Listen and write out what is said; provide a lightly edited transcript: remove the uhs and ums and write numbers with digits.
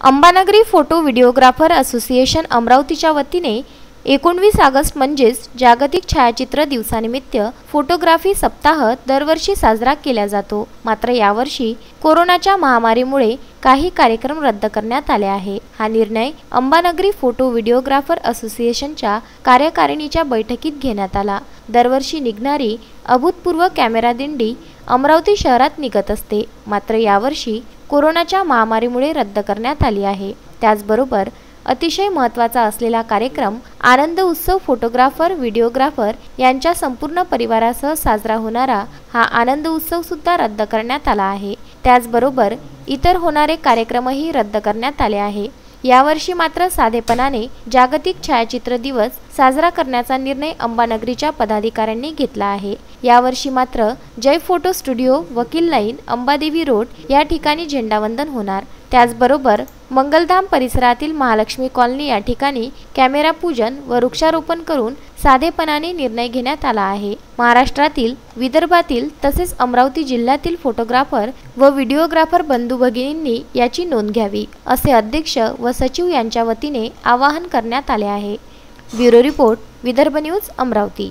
Ambanagari photo videographer association अमरावतीच्या वतीने 19 August म्हणजेच जागतिक छायाचित्र दिवसानिमित्त फोटोग्राफी सप्ताह दरवर्षी साजरा केला जातो। मात्र यावर्षी कोरोनाच्या महामारीमुळे काही कार्यक्रम रद्द करण्यात आले आहे। हा निर्णय अंबानगरी फोटो व्हिडिओग्राफर असोसिएशनच्या कार्यकारिणीच्या बैठकीत घेण्यात आला। दरवर्षी निघणारी अभूतपूर्व कॅमेरा दिंडी अमरावती शहरात निघत असते, मात्र यावर्षी कोरोनाच्या महामारीमुळे रद्द करण्यात आली आहे। त्याचबरोबर अतिशय महत्त्वाचा असलेला कार्यक्रम आनंद उत्सव फोटोग्राफर व्हिडिओग्राफर यांच्या संपूर्ण परिवारासह साजरा होणारा हा आनंद उत्सव सुद्धा रद्द करण्यात आला आहे। त्याचबरोबर इतर होणारे कार्यक्रमही रद्द करण्यात आले आहे। यावर्षी मात्र साधेपणाने जागतिक छायाचित्र दिवस साजरा करण्याचा निर्णय अंबानगरीच्या पदाधिकाऱ्यांनी घेतला आहे। यावर्षी मात्र जय फोटो स्टुडिओ वकील लाईन अंबादेवी रोड या ठिकाणी झेंडावंदन होणार। त्याचबरोबर मंगलधाम परिसरातील महालक्ष्मी कॉलनी या ठिकाणी कॅमेरा पूजन व वृक्षारोपण करून साधेपणाने निर्णय घेण्यात आला आहे। महाराष्ट्रातील, विदर्भातील तसेच अमरावती जिल्ह्यातील फोटोग्राफर व व्हिडिओग्राफर बंधू भगिनींनी याची नोंद घ्यावी, असे अध्यक्ष व सचिव यांच्या वतीने आवाहन करण्यात आले आहे। Bureau report, Vidarbha news, Amravati.